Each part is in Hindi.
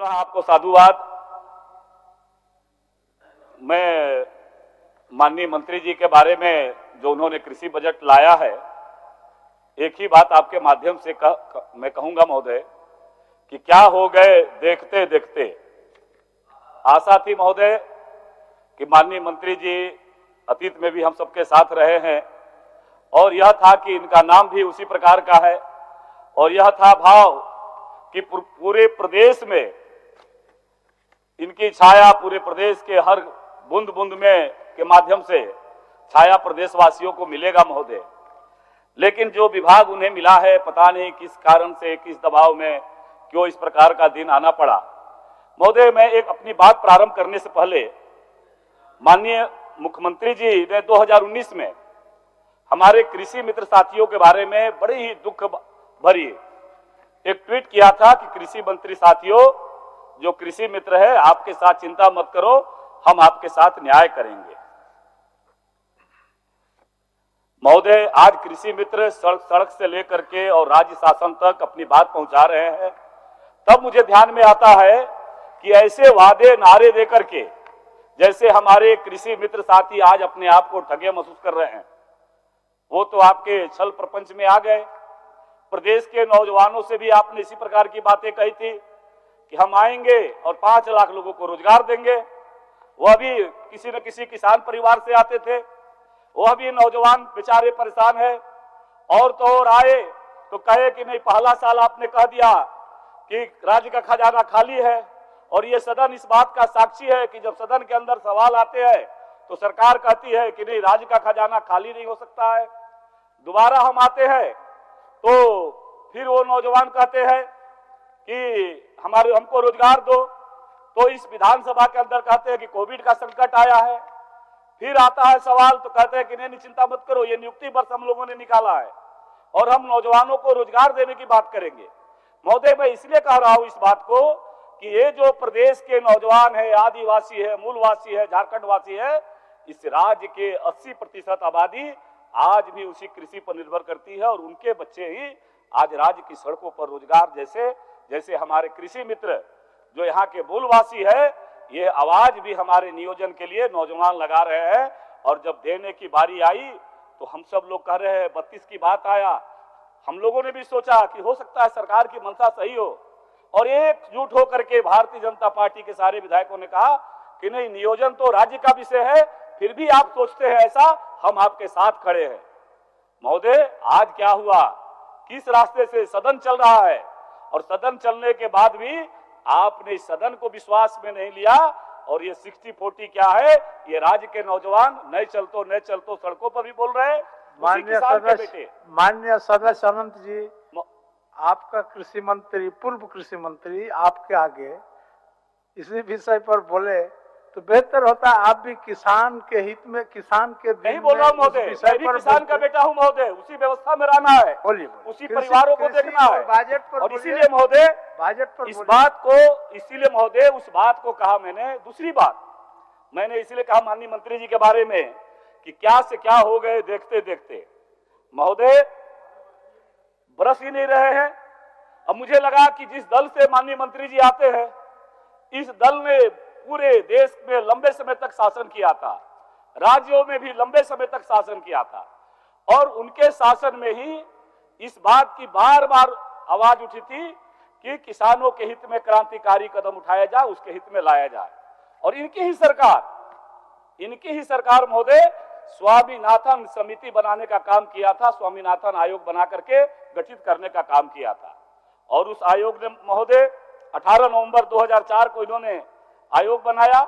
पुनः आपको साधुवाद। मैं माननीय मंत्री जी के बारे में जो उन्होंने कृषि बजट लाया है, एक ही बात आपके माध्यम से मैं कहूंगा महोदय कि क्या हो गए देखते देखते। आशा थी महोदय कि माननीय मंत्री जी अतीत में भी हम सबके साथ रहे हैं और यह था कि इनका नाम भी उसी प्रकार का है और यह था भाव कि पूरे प्रदेश में इनकी छाया, पूरे प्रदेश के हर बूंद बूंद में के माध्यम से छाया प्रदेशवासियों को मिलेगा महोदय। लेकिन जो विभाग उन्हें मिला है, पता नहीं किस कारण से, किस दबाव में, क्यों इस प्रकार का दिन आना पड़ा। महोदय, मैं एक अपनी बात प्रारंभ करने से पहले माननीय मुख्यमंत्री जी ने 2019 में हमारे कृषि मित्र साथियों के बारे में बड़े ही दुख भरी एक ट्वीट किया था कि कृषि मंत्री साथियों, जो कृषि मित्र है, आपके साथ चिंता मत करो, हम आपके साथ न्याय करेंगे। महोदय, आज कृषि मित्र सड़क से लेकर के और राज्य शासन तक अपनी बात पहुंचा रहे हैं। तब मुझे ध्यान में आता है कि ऐसे वादे नारे देकर के जैसे हमारे कृषि मित्र साथी आज अपने आप को ठगे महसूस कर रहे हैं, वो तो आपके छल प्रपंच में आ गए। प्रदेश के नौजवानों से भी आपने इसी प्रकार की बातें कही थी कि हम आएंगे और 5 लाख लोगों को रोजगार देंगे। वह भी किसी न किसी किसान परिवार से आते थे, वह भी नौजवान बेचारे परेशान है। और तो और आए तो कहे कि नहीं, पहला साल आपने कह दिया कि राज्य का खजाना खाली है और ये सदन इस बात का साक्षी है कि जब सदन के अंदर सवाल आते हैं तो सरकार कहती है कि नहीं, राज्य का खजाना खाली नहीं हो सकता है। दोबारा हम आते हैं तो फिर वो नौजवान कहते हैं कि हमको रोजगार दो। तो इस विधानसभा के अंदर कहते हैं कि कोविड का संकट आया है। फिर आता है सवाल तो कहते हैं कि नहीं, चिंता मत करो, ये नियुक्ति वर्ष हम लोगों ने निकाला है और हम नौजवानों को रोजगार देने की बात करेंगे। महोदय, मैं इसलिए कह रहा हूं इस बात को कि ये जो प्रदेश के नौजवान है, आदिवासी है, मूलवासी है, झारखंड वासी है, इस राज्य के 80% आबादी आज भी उसी कृषि पर निर्भर करती है और उनके बच्चे ही आज राज्य की सड़कों पर रोजगार जैसे हमारे कृषि मित्र जो यहाँ के मूलवासी है, ये आवाज भी हमारे नियोजन के लिए नौजवान लगा रहे हैं। और जब देने की बारी आई तो हम सब लोग कह रहे हैं 32 की बात आया। हम लोगों ने भी सोचा कि हो सकता है सरकार की मंशा सही हो और एकजुट होकर के भारतीय जनता पार्टी के सारे विधायकों ने कहा कि नहीं, नियोजन तो राज्य का विषय है, फिर भी आप सोचते हैं ऐसा, हम आपके साथ खड़े हैं। महोदय, आज क्या हुआ, किस रास्ते से सदन चल रहा है और सदन चलने के बाद भी आपने इस सदन को विश्वास में नहीं लिया और ये 60-40 क्या है, ये राज्य के नौजवान नहीं चलतो सड़कों पर भी बोल रहे हैं। माननीय सदस्य अनंत जी, आपका कृषि मंत्री, पूर्व कृषि मंत्री आपके आगे इसी विषय पर बोले तो बेहतर होता। आप भी किसान के हित में, किसान के नहीं बोल रहा हूं महोदय, मैं भी किसान का बेटा हूं महोदय, उसी व्यवस्था में रहना है, उसी परिवारों को देखना है। बजट पर और इसीलिए महोदय बजट पर इसीलिए महोदय उस बात को कहा मैंने। दूसरी बात मैंने इसीलिए कहा माननीय मंत्री जी के बारे में कि क्या से क्या हो गए देखते देखते। महोदय, बरस ही नहीं रहे हैं। अब मुझे लगा कि जिस दल से माननीय मंत्री जी आते हैं, इस दल ने पूरे देश में लंबे समय तक शासन किया था, राज्यों में भी लंबे समय तक शासन किया था और उनके शासन में ही इस बात की बार बार आवाज उठी थी कि किसानों के हित में क्रांतिकारी कदम उठाया जाए, उसके हित में लाया जाए। और इनकी ही सरकार महोदय स्वामीनाथन समिति बनाने का काम किया था, स्वामीनाथन आयोग बना करके गठित करने का काम किया था। और उस आयोग ने महोदय 18 नवंबर 2004 को इन्होंने आयोग बनाया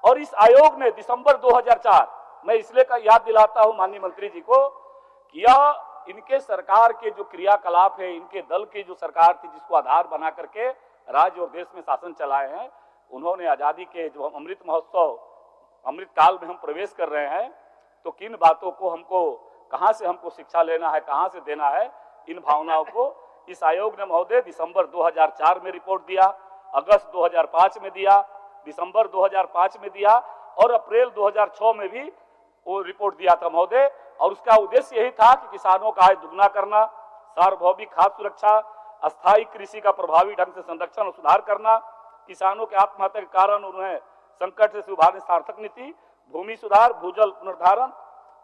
और इस आयोग ने दिसंबर 2004, मैं इसलिए याद दिलाता हूं माननीय मंत्री जी को कि यह इनके सरकार के जो क्रियाकलाप है, इनके दल की जो सरकार थी जिसको आधार बना करके राज्य और देश में शासन चलाए हैं, उन्होंने आजादी के जो अमृत महोत्सव, अमृत काल में हम प्रवेश कर रहे हैं, तो किन बातों को कहां से हमको शिक्षा लेना है, कहां से देना है, इन भावनाओं को इस आयोग ने महोदय दिसंबर 2004 में रिपोर्ट दिया, अगस्त 2005 में दिया, दिसंबर 2005 में दिया और अप्रैल 2006 में भी वो रिपोर्ट दिया था महोदय। और उसका उद्देश्य यही था कि किसानों का आय दुगना करना, सार्वभौमिक खाद्य सुरक्षा, अस्थायी कृषि का प्रभावी ढंग से संरक्षण और सुधार करना, किसानों के आत्महत्या के कारण उन्हें संकट से उभारने सार्थक नीति, भूमि सुधार, भूजल पुनर्धारण,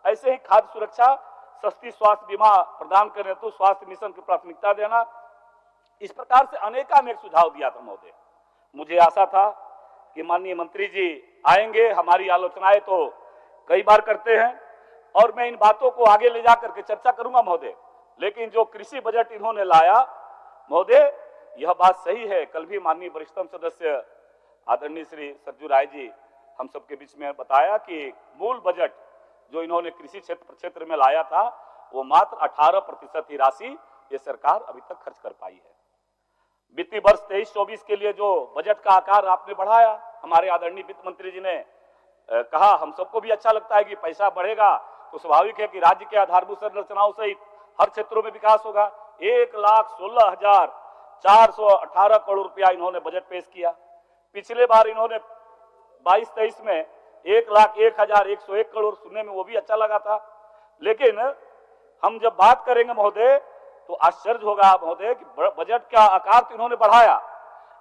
ऐसे ही खाद्य सुरक्षा, सस्ती स्वास्थ्य बीमा प्रदान करने हेतु स्वास्थ्य मिशन की प्राथमिकता देना, इस प्रकार से अनेकानेक सुझाव दिया था महोदय। मुझे आशा था कि माननीय मंत्री जी आएंगे, हमारी आलोचनाएं तो कई बार करते हैं और मैं इन बातों को आगे ले जाकर के चर्चा करूंगा महोदय, लेकिन जो कृषि बजट इन्होंने लाया महोदय, यह बात सही है। कल भी माननीय वरिष्ठतम सदस्य आदरणीय श्री सरजू राय जी हम सबके बीच में बताया कि मूल बजट जो इन्होंने कृषि क्षेत्र में लाया था वो मात्र 18% ही राशि ये सरकार अभी तक खर्च कर पाई है। वित्तीय वर्ष 23-24 के लिए जो बजट का आकार आपने बढ़ाया, हमारे आदरणीय वित्त मंत्री जी ने कहा, हम सबको भी अच्छा लगता है कि पैसा बढ़ेगा तो स्वाभाविक है कि राज्य के आधारभूत संरचनाओं सहित हर क्षेत्रों में विकास होगा। 1,16,418 करोड़ रुपया इन्होंने बजट पेश किया। पिछले बार इन्होंने 22-23 में 1,01,101 करोड़, सुनने में वो भी अच्छा लगा था। लेकिन हम जब बात करेंगे महोदय तो आश्चर्य होगा महोदय कि बजट का आकार तो इन्होंने बढ़ाया,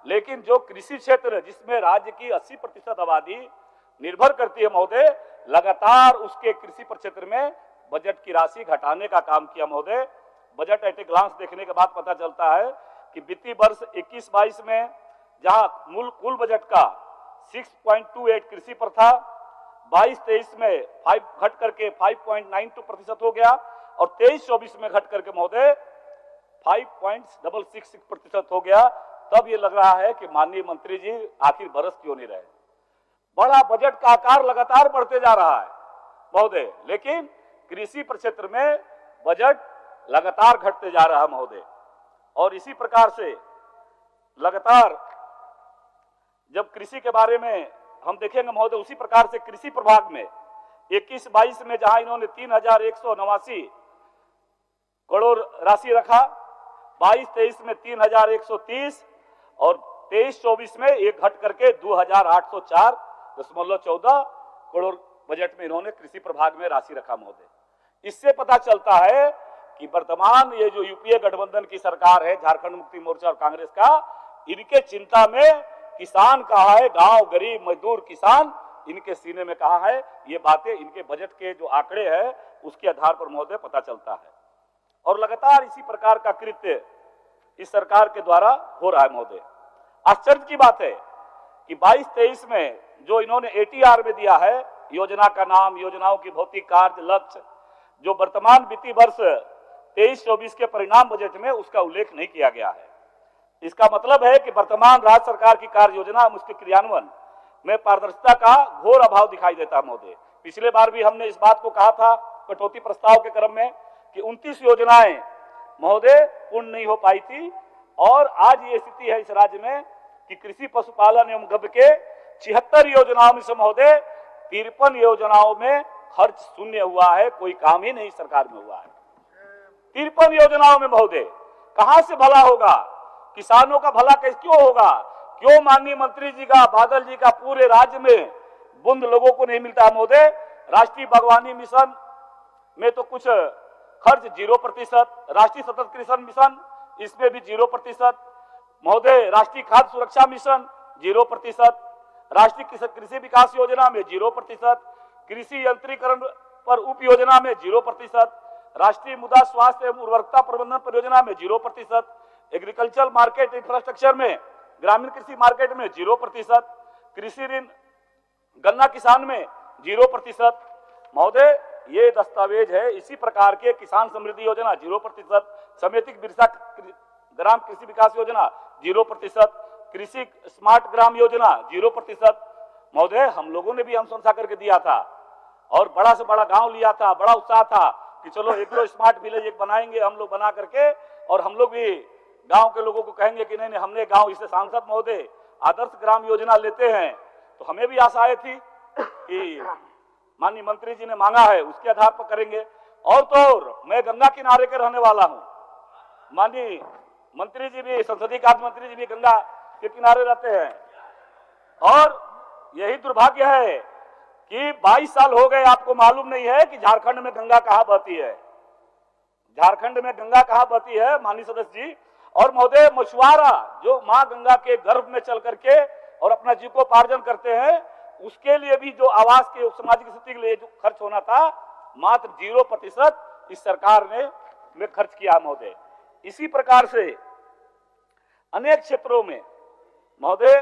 लेकिन जो कृषि क्षेत्र जिसमें राज्य की 80% आबादी निर्भर करती है महोदय, लगातार उसके कृषि क्षेत्र में बजट की राशि घटाने का काम किया महोदय। बजट एट ए ग्लांस देखने के बाद पता चलता है कि वित्तीय वर्ष 21-22 में जहां कुल बजट का 6.28 कृषि पर था, 22-23 में 5 घट करके 5.92% हो गया और 23-24 में घट करके महोदय 5.66% हो गया। तब ये लग रहा है कि माननीय मंत्री जी आखिर बरस क्यों नहीं रहे। बड़ा बजट का आकार लगातार बढ़ते जा रहा है महोदय, लेकिन कृषि क्षेत्र में बजट लगातार घटते जा रहा है महोदय। और इसी प्रकार से लगातार जब कृषि के बारे में हम देखेंगे महोदय, उसी प्रकार से कृषि प्रभाग में 21-22 में जहां इन्होंने 3,189 करोड़ राशि रखा, 22-23 में 3,130 और 23-24 में एक घट करके 2,804.14 करोड़ बजट में इन्होंने कृषि प्रभाग में राशि रखा महोदय। इससे पता चलता है कि वर्तमान ये जो यूपीए गठबंधन की सरकार है, झारखंड मुक्ति मोर्चा और कांग्रेस का, इनके चिंता में किसान कहा है, गांव गरीब मजदूर किसान इनके सीने में कहा है। ये बातें इनके बजट के जो आंकड़े हैं उसके आधार पर महोदय पता चलता है। और लगातार इसी प्रकार का कृत्य इस सरकार के द्वारा हो रहा है महोदय। आश्चर्य की बात है कि 22-23 में जो इन्होंने एटीआर में दिया है, योजना का नाम, योजनाओं की भौतिक कार्य, लक्ष्य, जो वर्तमान वित्तीय वर्ष 23-24 के परिणाम बजट में उसका उल्लेख नहीं किया गया है। इसका मतलब है कि वर्तमान राज्य सरकार की कार्य योजना उसके क्रियान्वयन में पारदर्शिता का घोर अभाव दिखाई देता है महोदय। पिछले बार भी हमने इस बात को कहा था कटौती प्रस्ताव के क्रम में कि 29 योजनाएं महोदय पूर्ण नहीं हो पाई थी। और आज ये स्थिति है इस राज्य में कि कृषि पशुपालन एवं गव्य के 76 योजनाओं में से महोदय 53 योजनाओं में खर्च शून्य हुआ है, कोई काम ही नहीं सरकार में हुआ है। 53 योजनाओं में महोदय कहां से भला होगा, किसानों का भला कैसे क्यों होगा? क्यों माननीय मंत्री जी का, बादल जी का पूरे राज्य में बूंद लोगों को नहीं मिलता महोदय? राष्ट्रीय बागवानी मिशन में तो कुछ खर्च 0%, राष्ट्रीय सतत कृषि मिशन इसमें भी 0% महोदय, राष्ट्रीय खाद्य सुरक्षा मिशन 0%, राष्ट्रीय कृषि विकास योजना में 0%, कृषि यंत्रीकरण पर उप योजना में 0%, राष्ट्रीय मृदा स्वास्थ्य एवं उर्वरकता प्रबंधन परियोजना में 0%, एग्रीकल्चर मार्केट इंफ्रास्ट्रक्चर में, ग्रामीण कृषि मार्केट में 0%, कृषि ऋण गन्ना किसान में 0%। महोदय ये दस्तावेज है। इसी प्रकार के किसान समृद्धि योजना 0%, समेतिक बिरसा ग्राम कृषि विकास योजना 0%, कृषि स्मार्ट ग्राम योजना 0%। महोदय हम लोगों ने भी अनुशंसा करके दिया था और बड़ा से बड़ा गांव लिया था, बड़ा उत्साह था कि चलो एग्रो स्मार्ट विलेज एक बनाएंगे हम लोग बना करके, और हम लोग भी गांव के लोगों को कहेंगे कि नहीं नहीं हमने गांव, इसे सांसद महोदय आदर्श ग्राम योजना लेते हैं। तो हमें भी आशाएं थी कि माननीय मंत्री जी ने मांगा है उसके आधार पर करेंगे। और तो मैं गंगा किनारे के रहने वाला हूं, माननीय मंत्री जी भी, संसदीय कार्य मंत्री जी भी गंगा के किनारे रहते हैं। और यही दुर्भाग्य है कि 22 साल हो गए, आपको मालूम नहीं है कि झारखंड में गंगा कहां बहती है। झारखंड में गंगा कहां बहती है माननीय सदस्य जी, और महोदय मछुआरा जो मां गंगा के गर्भ में चल करके और अपना जीविकोपार्जन करते हैं, उसके लिए भी जो आवास के सामाजिक स्थिति के लिए जो खर्च होना था, मात्र 0% इस सरकार ने में खर्च किया महोदय। इसी प्रकार से अनेक क्षेत्रों में महोदय,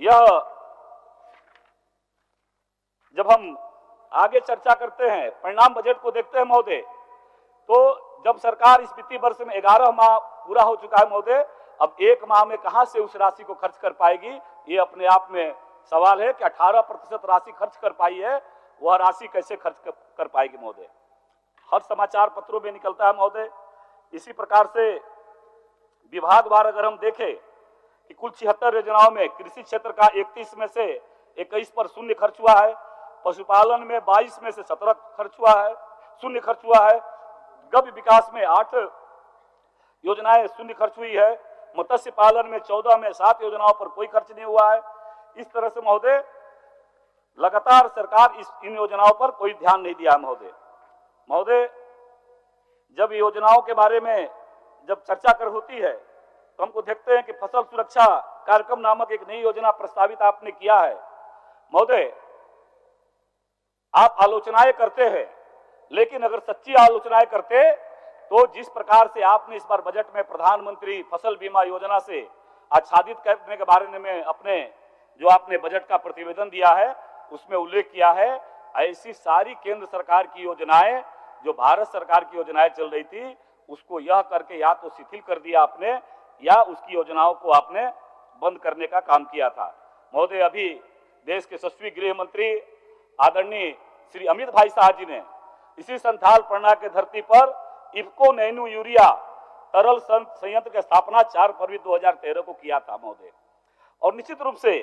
यह जब हम आगे चर्चा करते हैं, परिणाम बजट को देखते हैं महोदय, तो जब सरकार इस वित्तीय वर्ष में 11 माह पूरा हो चुका है महोदय, अब 1 माह में कहां से उस राशि को खर्च कर पाएगी, ये अपने आप में सवाल है कि 18% राशि खर्च कर पाई है, वह राशि कैसे खर्च कर पाएगी महोदय। हर समाचार पत्रों में निकलता है महोदय। इसी प्रकार से विभागवार अगर हम देखें कि कुल 76 योजनाओं में कृषि क्षेत्र का 31 में से 21 पर शून्य खर्च हुआ है, पशुपालन में 22 में से 17 खर्च हुआ है, शून्य खर्च हुआ है, गव्य विकास में 8 योजनाएं शून्य खर्च हुई है, मत्स्य पालन में 14 में 7 योजनाओं पर कोई खर्च नहीं हुआ है। इस तरह से महोदय लगातार सरकार इन योजनाओं पर कोई ध्यान नहीं दिया महोदय। महोदय, जब योजनाओं के बारे में जब चर्चा कर होती है तो हमको देखते हैं कि फसल सुरक्षा कार्यक्रम नामक एक नई योजना प्रस्तावित आपने किया है महोदय। आप आलोचनाएं करते हैं, लेकिन अगर सच्ची आलोचनाएं करते तो जिस प्रकार से आपने इस बार बजट में प्रधानमंत्री फसल बीमा योजना से आच्छादित करने के बारे में अपने जो आपने बजट का प्रतिवेदन दिया है उसमें उल्लेख किया है, ऐसी सारी केंद्र सरकार की योजनाएं जो भारत सरकार की योजनाएं चल रही थी, उसको यह करके या तो शिथिल कर दिया आपने या उसकी योजनाओं को आपने बंद करने का काम किया था महोदय। अभी देश के यशस्वी गृह मंत्री आदरणीय श्री अमित भाई शाह जी ने इसी संथाल परना के धरती पर इफ्को नैनो यूरिया तरल संयंत्र की स्थापना 4 फरवरी 2013 को किया था महोदय। और निश्चित रूप से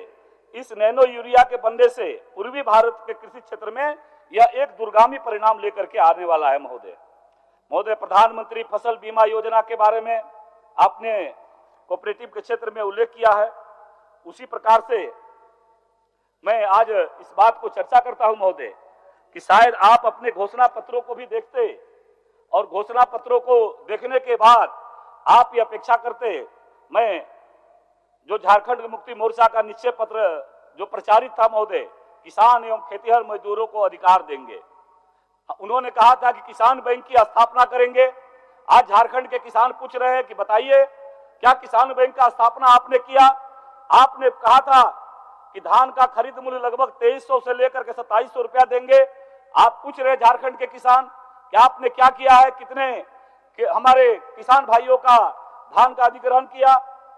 इस नैनो यूरिया के बनने से पूर्वी भारत के कृषि क्षेत्र में यह एक दूरगामी परिणाम लेकर के आने वाला है महोदय। महोदय, प्रधानमंत्री फसल बीमा योजना के बारे में आपने कोऑपरेटिव के क्षेत्र में उल्लेख किया है, उसी प्रकार से मैं आज इस बात को चर्चा करता हूं महोदय कि शायद आप अपने घोषणा पत्रों को भी देखते और घोषणा पत्रों को देखने के बाद आप ये अपेक्षा करते, मैं जो झारखंड मुक्ति मोर्चा का निश्चय पत्र जो प्रचारित था महोदय, किसान एवं खेतीहर मजदूरों को अधिकार देंगे, उन्होंने कहा था कि किसान बैंक की स्थापना करेंगे। आज झारखंड के किसान पूछ रहे हैं कि बताइए क्या किसान बैंक का स्थापना आपने किया? आपने कहा था कि धान का खरीद मूल्य लगभग 2300 से लेकर के 2700 रुपया देंगे। आप पूछ रहे झारखंड के किसान कि आपने क्या किया है, कितने हमारे किसान भाइयों का धान का अधिग्रहण किया?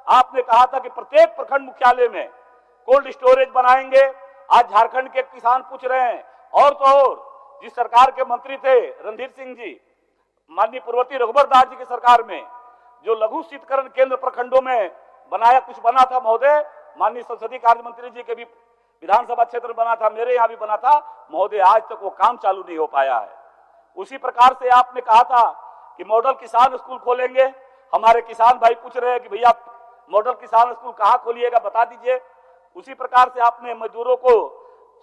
आपने कहा था कि प्रत्येक प्रखंड मुख्यालय में कोल्ड स्टोरेज बनाएंगे। आज झारखंड के किसान पूछ रहे हैं। और तो और जिस सरकार के मंत्री थे रणधीर सिंह जी, माननीय पूर्ववर्ती रघुवर दास जी की सरकार में जो लघु शीतकरण केंद्र प्रखंडों में बनाया, कुछ बना था महोदय, माननीय संसदीय कार्य मंत्री जी के भी विधानसभा क्षेत्र में बना था, मेरे यहाँ भी बना था महोदय, आज तक वो काम चालू नहीं हो पाया है। उसी प्रकार से आपने कहा था कि मॉडल किसान स्कूल खोलेंगे। हमारे किसान भाई पूछ रहे हैं कि भैया मॉडल किसान स्कूल कहाँ खोलिएगा, बता दीजिए। उसी प्रकार से आपने मजदूरों को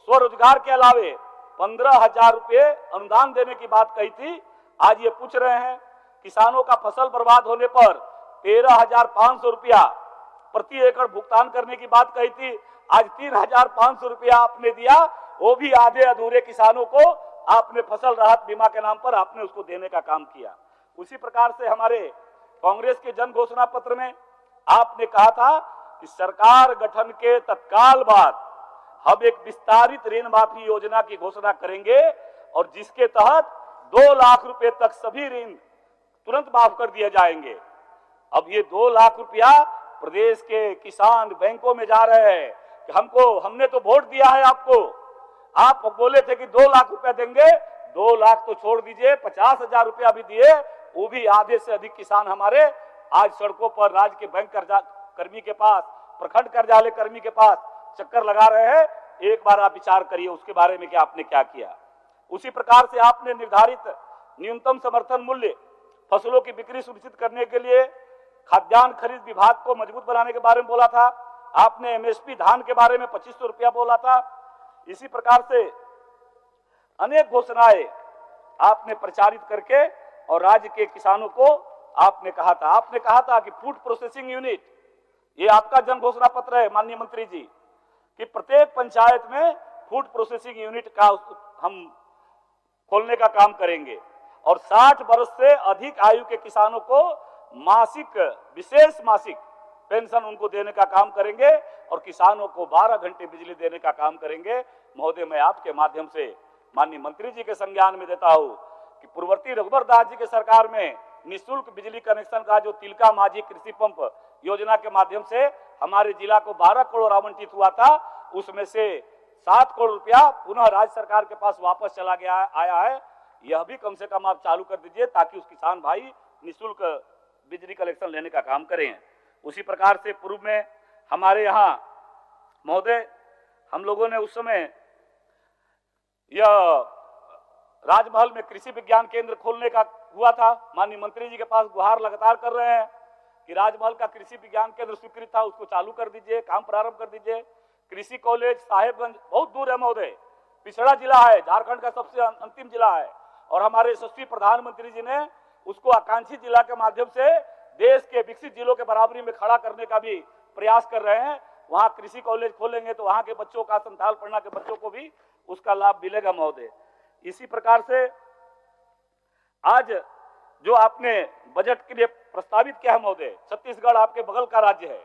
स्वरोजगार के अलावे 15,000 रुपये अनुदान देने की बात कही थी। आज ये पूछ रहे हैं किसानों का फसल बर्बाद होने पर 13,500 रुपया प्रति एकड़ भुगतान करने की बात कही थी। आज 3,500 रुपया आपने दिया, वो भी आधे अधूरे किसानों को आपने फसल राहत बीमा के नाम पर आपने उसको देने का काम किया। उसी प्रकार से हमारे कांग्रेस के जन घोषणा पत्र में आपने कहा था कि सरकार गठन के तत्काल बाद हम एक विस्तारित ऋण माफी योजना की घोषणा करेंगे और जिसके तहत 2 लाख रुपए तक सभी ऋण तुरंत माफ कर दिए जाएंगे। अब ये 2 लाख रुपया प्रदेश के किसान बैंकों में जा रहे हैं कि हमने तो वोट दिया है आपको, आप बोले थे कि 2 लाख रुपया देंगे, 2 लाख तो छोड़ दीजिए, 50,000 रुपया भी दिए, वो भी आधे से अधिक किसान हमारे आज सड़कों पर राज्य के बैंक कर्मी के पास, प्रखंड कार्यालय कर्मी के पास चक्कर लगा रहे हैं। एक बार आप विचार करिए उसके बारे में कि आपने क्या किया। उसी प्रकार से आपने निर्धारित न्यूनतम समर्थन मूल्य फसलों की बिक्री सुनिश्चित करने के लिए खाद्यान्न खरीद विभाग को मजबूत बनाने के बारे में बोला था। आपने एमएसपी धान के बारे में 2500 रुपया बोला था। इसी प्रकार से अनेक घोषणाएं आपने प्रचारित करके और राज्य के किसानों को आपने कहा था कि फूड प्रोसेसिंग यूनिट, ये आपका जन घोषणा पत्र है माननीय मंत्री जी, कि प्रत्येक पंचायत में फूड प्रोसेसिंग यूनिट का हम खोलने का काम करेंगे और 60 वर्ष से अधिक आयु के किसानों को मासिक, विशेष मासिक पेंशन उनको देने का काम करेंगे और किसानों को 12 घंटे बिजली देने का काम करेंगे। महोदय, मैं आपके माध्यम से माननीय मंत्री जी के संज्ञान में देता हूं कि पूर्ववर्ती रघुबर दास जी के सरकार में निःशुल्क बिजली कनेक्शन का जो तिलका माझी कृषि पंप योजना के माध्यम से हमारे जिला को 12 करोड़ आवंटित हुआ था, उसमें से 7 करोड़ रुपया पुनः राज्य सरकार के पास वापस चला गया आया है। यह भी कम से कम आप चालू कर दीजिए ताकि उस किसान भाई निःशुल्क बिजली कनेक्शन लेने का काम करें। उसी प्रकार से पूर्व में हमारे यहाँ महोदय हम लोगों ने उस समय यह राजमहल में कृषि विज्ञान केंद्र खोलने का हुआ था। माननीय मंत्री जी के पास गुहार लगातार कर रहे हैं कि राजमहल का कृषि विज्ञान केंद्र स्वीकृत था, उसको चालू कर दीजिए, काम प्रारंभ कर दीजिए। कृषि कॉलेज साहेबगंज बहुत दूर है महोदय, पिछड़ा जिला है, झारखंड का सबसे अंतिम जिला है और हमारे यशस्वी प्रधानमंत्री जी ने उसको आकांक्षी जिला के माध्यम से देश के विकसित जिलों के बराबरी में खड़ा करने का भी प्रयास कर रहे हैं। वहां कृषि कॉलेज खोलेंगे तो वहां के बच्चों का, संथाल पढ़ना के बच्चों को भी उसका लाभ मिलेगा महोदय। इसी प्रकार से आज जो आपने बजट के लिए प्रस्तावित किया है महोदय, छत्तीसगढ़ आपके बगल का राज्य है,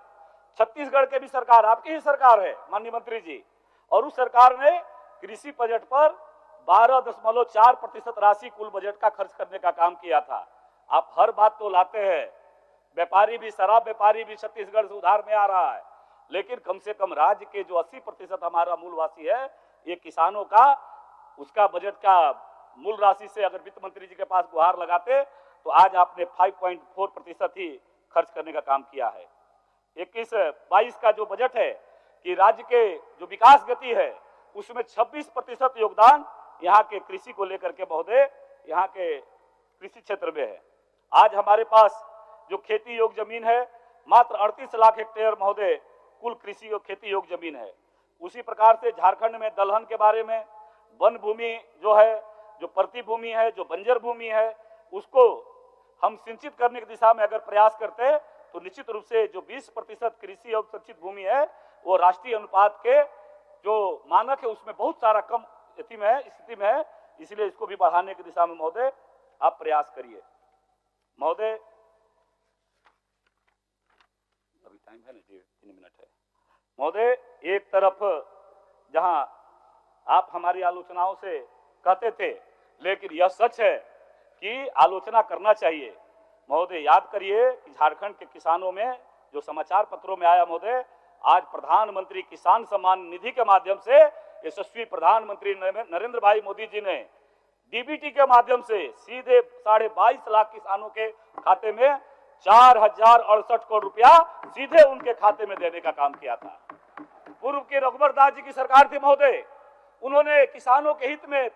छत्तीसगढ़ के भी सरकार आपकी ही सरकार है माननीय मंत्री जी, और उस सरकार ने कृषि बजट पर 12.4% राशि कुल बजट का खर्च करने का काम किया था। आप हर बात तो लाते हैं, व्यापारी भी, शराब व्यापारी भी छत्तीसगढ़ से उधार में आ रहा है, लेकिन कम से कम राज्य के जो 80% हमारा मूलवासी है, ये किसानों का, उसका बजट का मूल राशि से अगर वित्त मंत्री जी के पास गुहार लगाते तो आज आपने 5.4% ही खर्च करने का काम किया है। 21-22 का जो बजट है कि राज्य के जो विकास गति है उसमें 26% योगदान यहाँ के कृषि को लेकर के महोदय, यहाँ के कृषि क्षेत्र में है। आज हमारे पास जो खेती योग्य जमीन है मात्र 38 लाख हेक्टेयर महोदय कुल कृषि और खेती योग्य जमीन है। उसी प्रकार से झारखंड में दलहन के बारे में वन भूमि जो है, जो प्रति भूमि है, जो बंजर भूमि है, उसको हम सिंचित करने की दिशा में अगर प्रयास करते तो निश्चित रूप से जो 20% कृषि और सिंचित भूमि है वो राष्ट्रीय अनुपात के जो मानक है उसमें बहुत सारा कम स्थिति में है, इसलिए इसको भी बढ़ाने की दिशा में महोदय आप प्रयास करिए। महोदय अभी टाइम है ना, 3 मिनट है महोदय। एक तरफ जहां आप हमारी आलोचनाओं से कहते थे, लेकिन यह सच है कि आलोचना करना चाहिए महोदय। याद करिए कि झारखंड के किसानों में जो समाचार पत्रों में आया महोदय, आज प्रधानमंत्री किसान सम्मान निधि के माध्यम से यशस्वी प्रधानमंत्री नरेंद्र भाई मोदी जी ने डीबीटी के माध्यम से सीधे 22.5 लाख किसानों के खाते में 4068 करोड़ रुपया सीधे उनके खाते में देने का काम किया था। पूर्व के रघुबर दास जी की सरकार थी महोदय, उन्होंने किसानों के हित में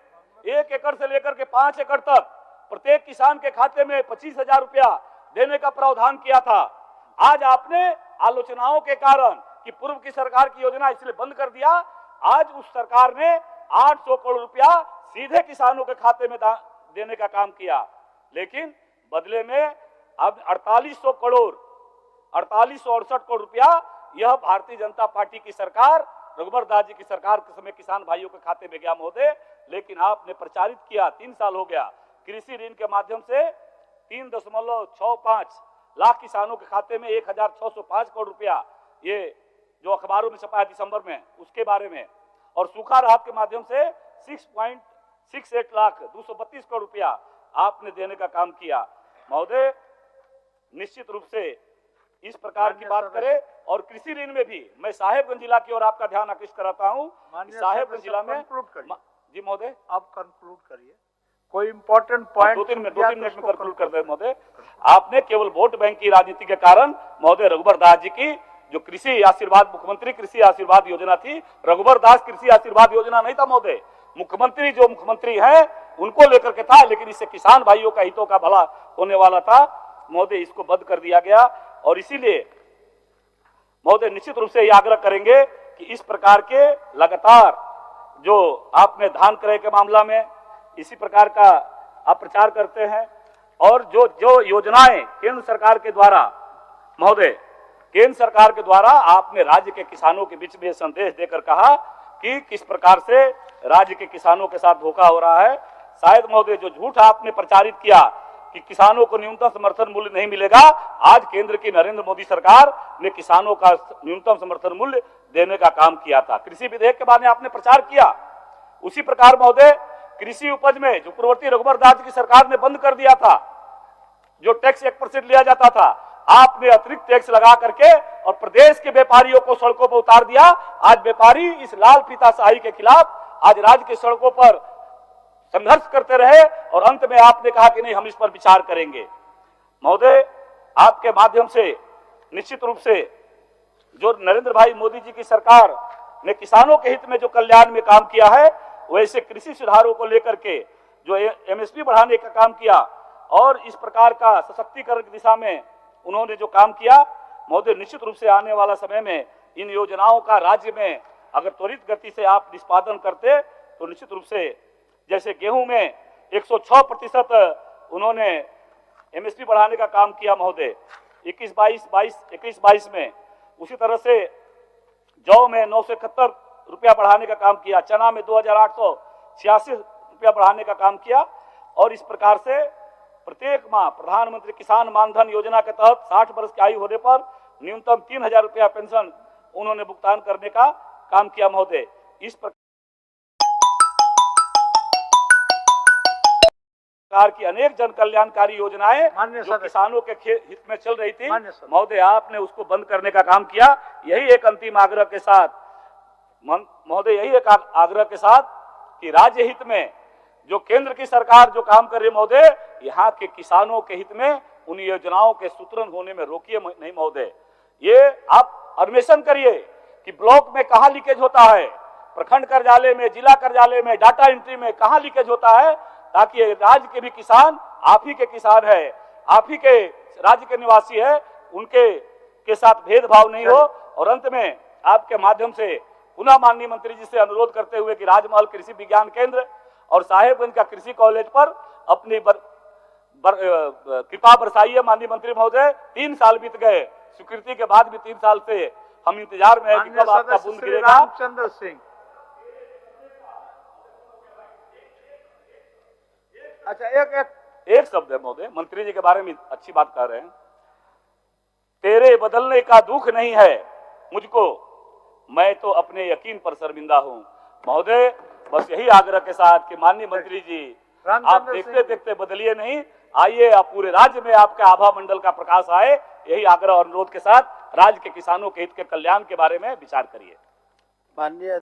1 एकड़ से लेकर के 5 एकड़ तक प्रत्येक किसान के खाते में 25,000 रुपया देने का प्रावधान किया था। आज आपने आलोचनाओं के कारण कि पूर्व की सरकार की योजना इसलिए बंद कर दिया, आज उस सरकार ने 800 करोड़ रुपया सीधे किसानों के खाते में देने का काम किया, लेकिन बदले में अब 4868 करोड़ रुपया यह भारतीय जनता पार्टी की सरकार, रघुबर दास जी की सरकार के समय किसान भाइयों के खाते में गया महोदय। लेकिन आपने प्रचारित किया, 3 साल हो गया, कृषि ऋण के माध्यम से 3.65 लाख किसानों के खाते में 1605 करोड़ रुपया, ये जो अखबारों में छपा है दिसंबर में, उसके बारे में, और सूखा राहत के माध्यम से 6.68 लाख 232 करोड़ रुपया आपने देने का काम किया महोदय। निश्चित रूप से इस प्रकार की बात करें, और कृषि ऋण में भी मैं साहेबगंज जिला की ओर आपका ध्यान आकृष्ट कराता हूं। साहेबगंज जिला में जी महोदय, आप कंक्लूड करिए, कोई इंपॉर्टेंट पॉइंट 2-3 मिनट में कंक्लूड कर दे महोदय। आपने केवल वोट बैंक की राजनीति के कारण महोदय रघुबर दास जी की जो कृषि आशीर्वाद, मुख्यमंत्री कृषि आशीर्वाद योजना थी, रघुबर दास कृषि आशीर्वाद योजना नहीं था महोदय, मुख्यमंत्री जो मुख्यमंत्री हैं उनको लेकर के था, लेकिन इससे किसान भाइयों का हितों का भला होने वाला था महोदय, इसको बंद कर दिया गया। और इसीलिए महोदय निश्चित रूप से ये आग्रह करेंगे कि इस प्रकार के लगातार जो आपने धान क्रय के मामला में इसी प्रकार का आप प्रचार करते हैं, और जो जो योजनाएं केंद्र सरकार के द्वारा, महोदय, केंद्र सरकार के द्वारा आपने राज्य के किसानों के बीच में संदेश देकर कहा कि किस प्रकार से राज्य के किसानों के साथ धोखा हो रहा है। शायद महोदय जो झूठ आपने प्रचारित किया कि किसानों को न्यूनतम समर्थन मूल्य नहीं मिलेगा, आज केंद्र की नरेंद्र मोदी सरकार ने किसानों का न्यूनतम समर्थन मूल्य देने का काम किया था। कृषि विधेयक के बारे में आपने प्रचार किया। उसी प्रकार महोदय कृषि उपज में जो पूर्ववर्ती रघुवर दास की सरकार ने बंद कर दिया था, जो टैक्स 1% लिया जाता था, आपने अतिरिक्त टैक्स लगा करके और प्रदेश के व्यापारियों को सड़कों पर उतार दिया। आज व्यापारी इस लाल फीताशाही के खिलाफ आज राज्य की सड़कों पर संघर्ष करते रहे और अंत में आपने कहा कि नहीं, हम इस पर विचार करेंगे। महोदय, आपके माध्यम से निश्चित रूप से जो नरेंद्र भाई मोदी जी की सरकार ने किसानों के हित में जो कल्याण में काम किया है, वैसे कृषि सुधारों को लेकर के जो एमएसपी बढ़ाने का काम किया और इस प्रकार का सशक्तिकरण की दिशा में उन्होंने जो काम किया, महोदय निश्चित रूप से आने वाला समय में इन योजनाओं का राज्य में अगर त्वरित गति से आप निष्पादन करते तो निश्चित रूप से जैसे गेहूं में 106% उन्होंने एमएसपी बढ़ाने का काम किया महोदय 21-22 में, उसी तरह से जौ में 971 रुपया बढ़ाने का काम किया, चना में 2886 रुपया बढ़ाने का काम किया और इस प्रकार से प्रत्येक माह प्रधानमंत्री किसान मानधन योजना के तहत 60 वर्ष की आयु होने पर न्यूनतम 3000 रुपया पेंशन उन्होंने भुगतान करने का काम किया महोदय। इस प्रकार की अनेक जन कल्याणकारी योजनाएं जो किसानों के हित में चल रही थी महोदय, आपने उसको बंद करने का काम किया। यही एक अंतिम आग्रह के साथ महोदय, यही एक आग्रह के साथ कि राज्य हित में जो केंद्र की सरकार जो काम कर रही है महोदय, यहाँ के किसानों के हित में उन योजनाओं के सूत्रण होने में रोकिए नहीं महोदय। ये आप अन्वेषण करिए कि ब्लॉक में कहाँ लीकेज होता है, प्रखंड कार्यालय में, जिला कार्यालय में, डाटा एंट्री में कहाँ लीकेज होता है, ताकि राज्य के भी किसान आप ही के किसान है, आप ही के राज्य के निवासी है, उनके साथ भेदभाव नहीं हो। और अंत में आपके माध्यम से पुनः माननीय मंत्री जी से अनुरोध करते हुए कि राजमहल कृषि विज्ञान केंद्र और साहेबगंज का कृषि कॉलेज पर अपनी कृपा बरसाइए माननीय मंत्री महोदय। 3 साल बीत गए, स्वीकृति के बाद भी 3 साल से हम इंतजार में है कि कब आपका बूंद गिरेगा। रामचंद्र सिंह, अच्छा एक शब्द है महोदय, मंत्री जी के बारे में अच्छी बात कह रहे हैं। तेरे बदलने का दुख नहीं है मुझको, मैं तो अपने यकीन पर शर्मिंदा हूं। महोदय, बस यही आग्रह के साथ कि माननीय मंत्री जी आप देखते देखते बदलिए नहीं, आइए आप पूरे राज्य में आपके आभा मंडल का प्रकाश आए। यही आग्रह और अनुरोध के साथ राज्य के किसानों के हित के कल्याण के बारे में विचार करिए। माननीय